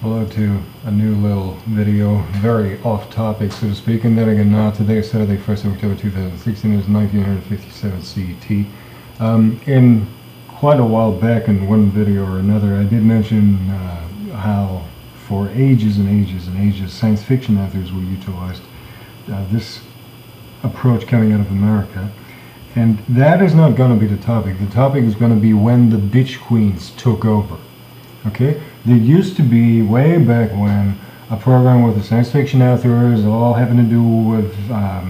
Hello to a new little video, very off topic so to speak, and then again now today is Saturday 1st of October 2016, it is 1957 CET. In quite a while back in one video or another I did mention how for ages and ages and ages science fiction authors were utilized this approach coming out of America. And that is not going to be the topic. The topic is going to be when the bitch queens took over. Okay? There used to be, way back when, a program with the science fiction authors, all having to do with a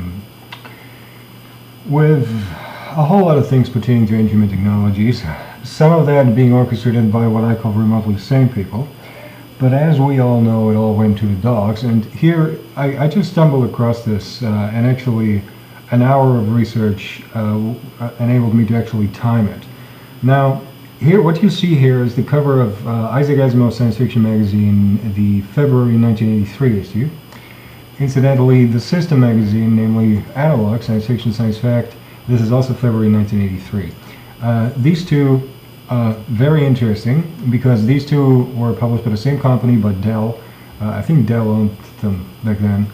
whole lot of things pertaining to ancient technologies. Some of that being orchestrated by what I call remotely sane people. But as we all know, it all went to the dogs. And here, I just stumbled across this, and actually an hour of research enabled me to actually time it. Now, here, what you see here is the cover of Isaac Asimov's science fiction magazine, the February 1983 issue. Incidentally, the System magazine, namely Analog, Science Fiction, Science Fact, this is also February 1983. These two very interesting because these two were published by the same company, but Dell. I think Dell owned them back then.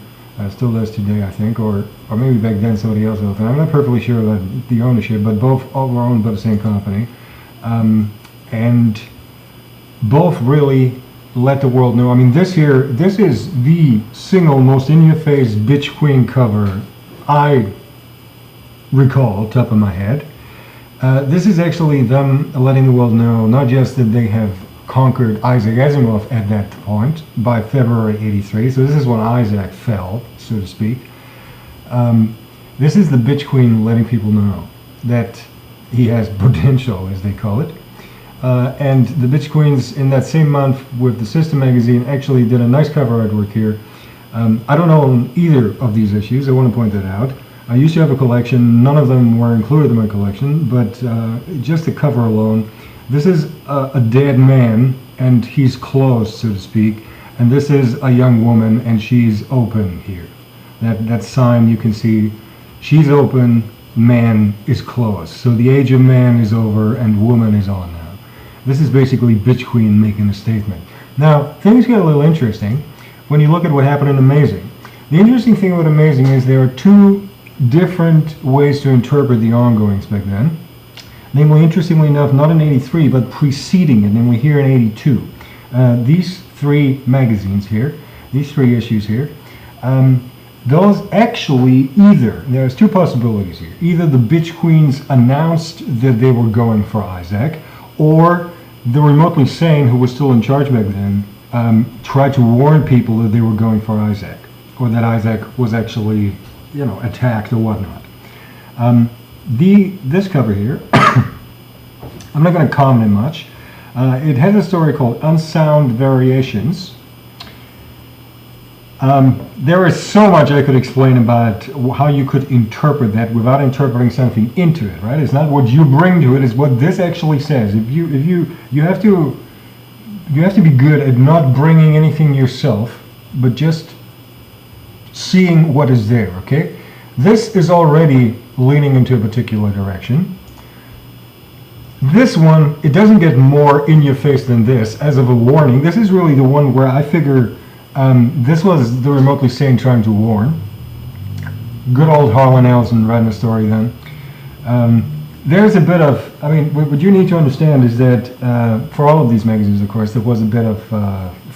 Still does today, I think, or maybe back then somebody else owned them. I'm not perfectly sure about the ownership, but both all were owned by the same company. And both really let the world know. I mean, this is the single most in-your-face bitch queen cover I recall, top of my head. This is actually them letting the world know not just that they have conquered Isaac Asimov at that point by February 83, so this is when Isaac fell, so to speak. This is the bitch queen letting people know that he has potential, as they call it. And the bitch queens in that same month with the System magazine actually did a nice cover artwork here. I don't own either of these issues, I want to point that out. I used to have a collection, none of them were included in my collection, but just the cover alone. This is a dead man, and he's closed, so to speak, and this is a young woman, and she's open here. That sign you can see, she's open, man is closed. So the age of man is over, and woman is on now. This is basically bitch queen making a statement. Now, things get a little interesting when you look at what happened in Amazing. The interesting thing about Amazing is there are two different ways to interpret the ongoings back then. Namely, interestingly enough, not in 83, but preceding it, namely here in 82. These three magazines here, these three issues here, those actually there's two possibilities here. Either the bitch queens announced that they were going for Isaac, or the remotely sane, who was still in charge back then, tried to warn people that they were going for Isaac, or that Isaac was actually, attacked or whatnot. This cover here, I'm not going to comment it much. It has a story called Unsound Variations. There is so much I could explain about how you could interpret that without interpreting something into it, right? It's not what you bring to it, it's what this actually says. You have to be good at not bringing anything yourself, but just seeing what is there, okay? This is already leaning into a particular direction. This one, it doesn't get more in your face than this as of a warning. This is really the one where I figure this was the remotely sane trying to warn. Good old Harlan Ellison writing a story then. There's a bit of, what you need to understand is that for all of these magazines, of course, there was a bit of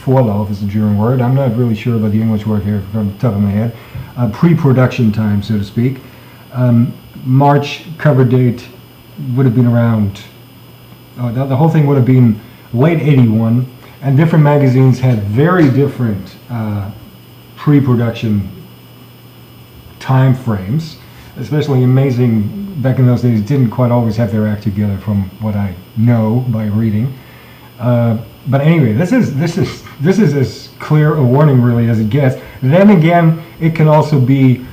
Vorlauf is the German word. I'm not really sure about the English word here from the top of my head. Pre-production time, so to speak. March cover date would have been around, the whole thing would have been late 81, and different magazines had very different pre-production time frames. Especially Amazing back in those days didn't quite always have their act together, from what I know by reading. But anyway, this is as clear a warning really as it gets. Then again, it can also be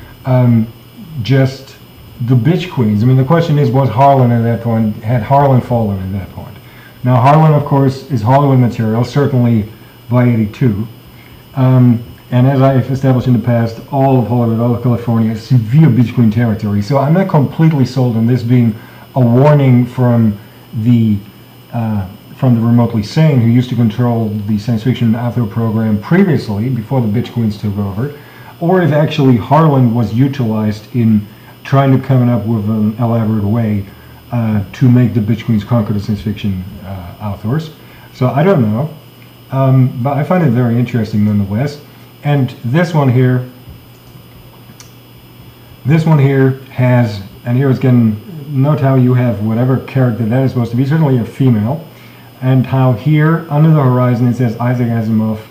just the bitch queens. The question is, was Harlan at that point, had Harlan fallen at that point? Now Harlan, of course, is Hollywood material, certainly by 82. And as I've established in the past, all of Hollywood, all of California is severe bitch queen territory. So I'm not completely sold on this being a warning from the from the Remotely Sane, who used to control the science fiction author program previously, before the Bitch Queens took over, or if actually Harlan was utilized in trying to come up with an elaborate way to make the Bitch Queens conquer the science fiction authors. So I don't know, but I find it very interesting nonetheless. And this one here has, and here it's getting, note how you have whatever character that is supposed to be, certainly a female, and how here under the horizon it says Isaac Asimov.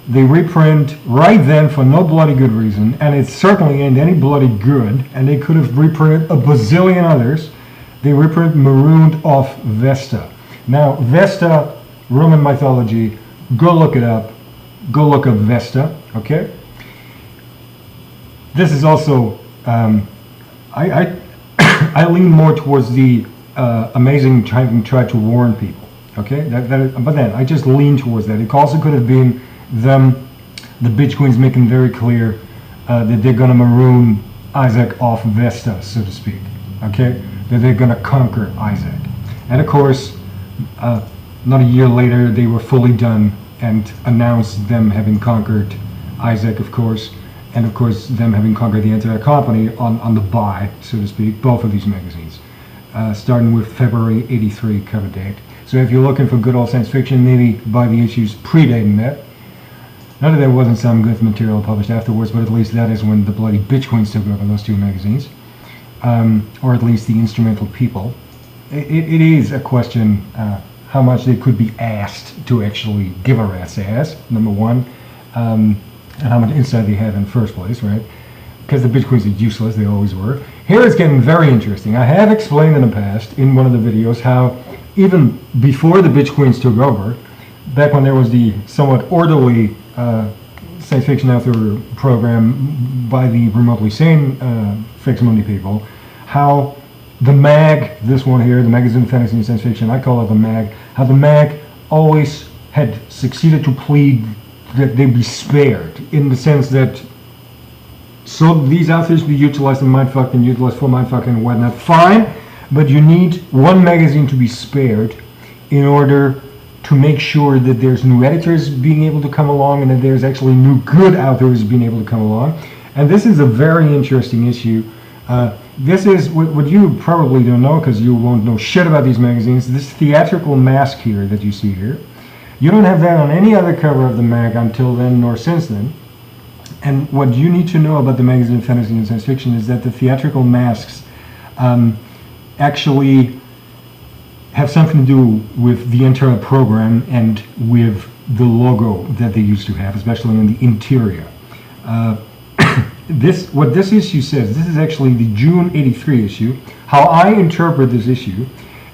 They reprint right then for no bloody good reason, and it certainly ain't any bloody good, and they could have reprinted a bazillion others. They reprint Marooned off Vesta. Now, Vesta, Roman mythology, go look it up. Go look up Vesta, okay? This is also, I lean more towards the amazing having tried to warn people, okay? But then, I just lean towards that. It also could have been them, the Bitch Queens, making very clear that they're going to maroon Isaac off Vesta, so to speak, okay? That they're going to conquer Isaac. And of course, not a year later, they were fully done and announced them having conquered Isaac, of course, and of course them having conquered the entire company on the buy, so to speak, both of these magazines, starting with February '83 cover date. So if you're looking for good old science fiction, maybe buy the issues predating that. Not that there wasn't some good material published afterwards, but at least that is when the bloody Bitch Queens took over those two magazines, or at least the instrumental people. It is a question how much they could be asked to actually give a rat's ass, number one, and how much insight they had in the first place, right? Because the Bitch Queens are useless, they always were. Here it's getting very interesting. I have explained in the past, in one of the videos, how even before the Bitch Queens took over, back when there was the somewhat orderly science fiction author program by the Remotely Sane Fix Money people, how the mag, this one here, the Magazine Fantasy and Science Fiction, I call it the mag, how the mag always had succeeded to plead that they be spared, in the sense that, so these authors be utilized and mindfucked and utilized for mindfucking and whatnot, fine, but you need one magazine to be spared in order to make sure that there's new editors being able to come along and that there's actually new good authors being able to come along. And this is a very interesting issue. This is what you probably don't know, because you won't know shit about these magazines, this theatrical mask here that you see here. You don't have that on any other cover of the mag until then nor since then. And what you need to know about the Magazine Fantasy and Science Fiction is that the theatrical masks actually have something to do with the entire program and with the logo that they used to have, especially in the interior. What this issue says, this is actually the June '83 issue. How I interpret this issue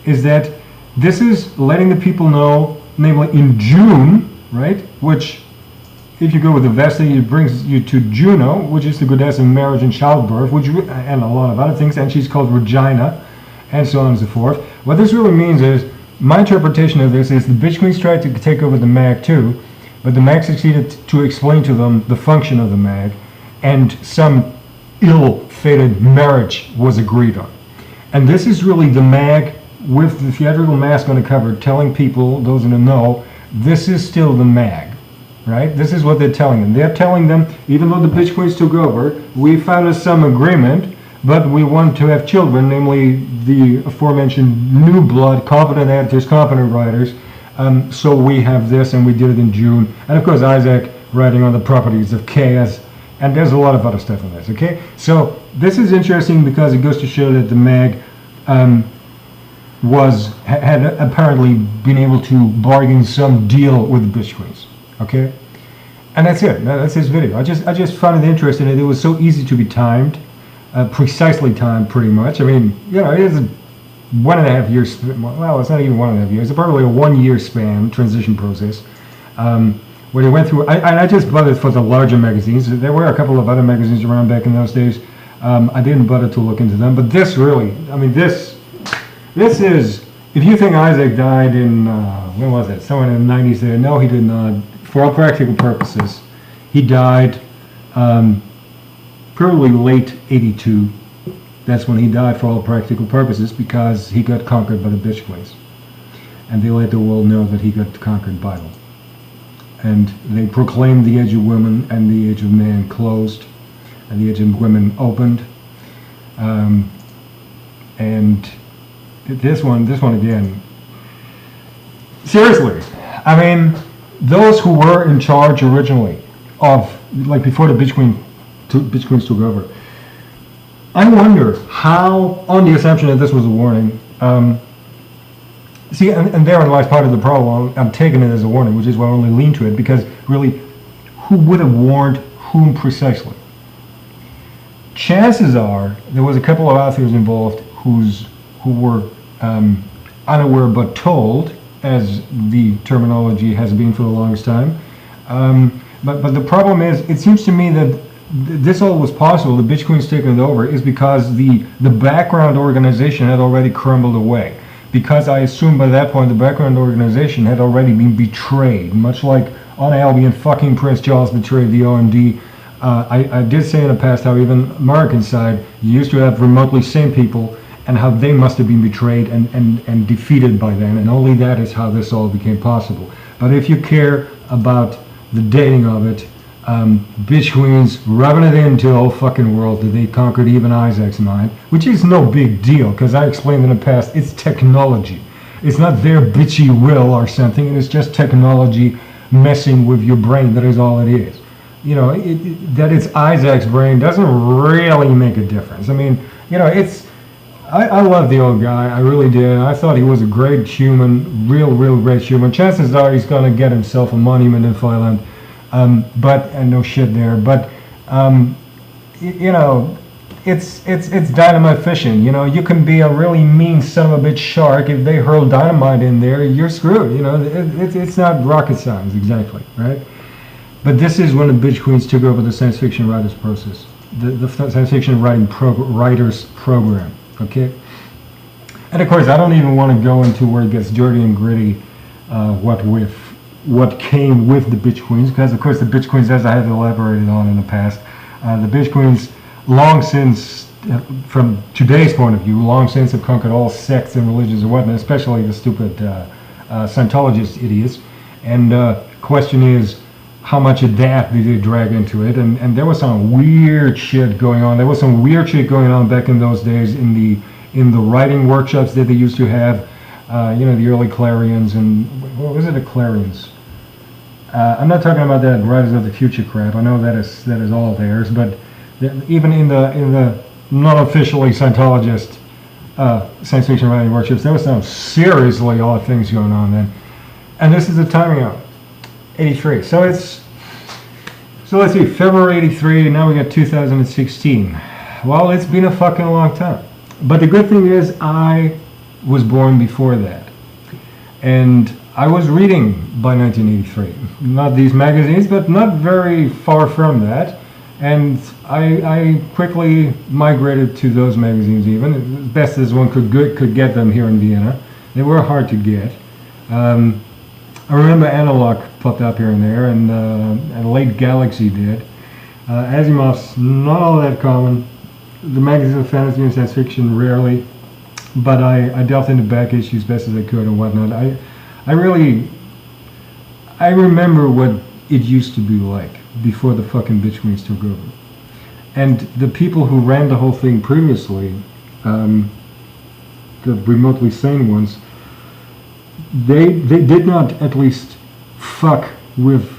is that this is letting the people know, namely in June, right, which if you go with the Vesta, it brings you to Juno, which is the goddess of marriage and childbirth, and a lot of other things, and she's called Regina, and so on and so forth. What this really means is, my interpretation of this is the Bitch Queens tried to take over the mag too, but the mag succeeded to explain to them the function of the mag, and some ill-fated marriage was agreed on. And this is really the mag with the theatrical mask on the cover telling people, those in the know, this is still the mag, right? This is what they're telling them. They're telling them, even though the Bitch Queens took over, we found some agreement, but we want to have children, namely the aforementioned new blood, competent editors, competent writers. So we have this, and we did it in June. And of course, Isaac writing on the properties of chaos, and there's a lot of other stuff in this, okay? So this is interesting because it goes to show that the mag had apparently been able to bargain some deal with the Bitch Queens, okay? And that's it. That's this video. I just found it interesting that it was so easy to be timed. Precisely timed, pretty much. I mean, you know, it is a 1.5 years. Well, it's not even 1.5 years. It's probably a 1 year span transition process where they went through. I just bothered for the larger magazines. There were a couple of other magazines around back in those days. I didn't bother to look into them, but this really, I mean, this is. If you think Isaac died in when was it? Somewhere in the 90s. There, no, he did not. For all practical purposes, he died. Probably late '82. That's when he died for all practical purposes, because he got conquered by the Bitch Queens. and they let the world know that he got conquered Bible. And they proclaimed the age of women and the age of man closed, and the age of women opened. And this one again. Seriously, I mean, those who were in charge originally of, like before the bitch queens took over, I wonder how, on the assumption that this was a warning, see, and therein lies part of the problem. I'm taking it as a warning, which is why I only lean to it, because really, who would have warned whom precisely? Chances are there was a couple of authors involved who were unaware but told, as the terminology has been for the longest time. But the problem is, it seems to me that this all was possible, the bitch queens taking it over, is because the background organization had already crumbled away. Because I assume by that point the background organization had already been betrayed, much like on Albion fucking Prince Charles betrayed the OMD. I did say in the past how even American side, you used to have remotely sane people, and how they must have been betrayed and defeated by then, and only that is how this all became possible. But if you care about the dating of it, bitch queens rubbing it into the whole fucking world that they conquered even Isaac's mind, which is no big deal, because I explained in the past, it's technology. It's not their bitchy will or something, it's just technology messing with your brain, that is all it is. You know, that it's Isaac's brain doesn't really make a difference. I mean, you know, I love the old guy, I really did. I thought he was a great human, real great human. Chances are he's going to get himself a monument in Thailand, and no shit there. But you know, it's dynamite fishing. You know, you can be a really mean son of a bitch shark. If they hurl dynamite in there, you're screwed. You know, it's not rocket science exactly, right? But this is when the bitch queens took over the science fiction writers process, the science fiction writers program. Okay, and of course I don't even want to go into where it gets dirty and gritty, what came with the bitch queens, because of course the bitch queens, as I have elaborated on in the past, the bitch queens long since, from today's point of view, long since have conquered all sects and religions and whatnot, especially the stupid Scientologist idiots. And question is, how much of that did they drag into it? And there was some weird shit going on. There was some weird shit going on back in those days in the writing workshops that they used to have. You know, the early Clarions and what was it, the Clarions? I'm not talking about that Writers of the Future crap. I know that is all theirs, but even in the non-officially Scientologist science fiction writing workshops, there was some seriously odd things going on then. And this is the timing of it. 83. So let's see, February 83, now we got 2016. Well, it's been a fucking long time. But the good thing is I was born before that. And I was reading by 1983. Not these magazines, but not very far from that. And I quickly migrated to those magazines even, as best as one could get them here in Vienna. They were hard to get. I remember Analog popped up here and there, and Late Galaxy did. Asimov's not all that common. The magazines of fantasy and science fiction rarely, but I delved into back issues best as I could and whatnot. I remember what it used to be like before the fucking bitch queens took over. And the people who ran the whole thing previously, the remotely sane ones, they did not at least fuck with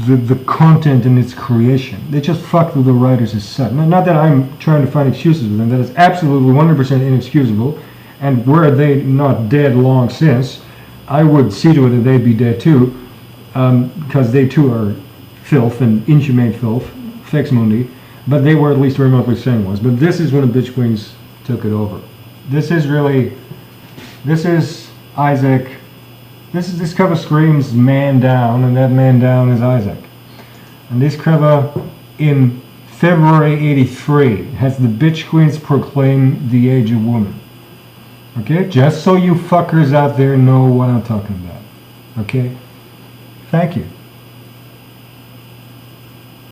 the content and its creation. They just fucked with the writers as such. Not that I'm trying to find excuses with them. That is absolutely 100% inexcusable. And were they not dead long since, I would see to it that they'd be dead too, because they too are filth and inhumane filth, fex mundi. But they were at least remotely sane ones. But this is when the bitch queens took it over. This is Isaac. This cover screams man down, and that man down is Isaac. And this cover in February 83 has the bitch queens proclaim the age of woman. Okay, just so you fuckers out there know what I'm talking about. Okay, thank you.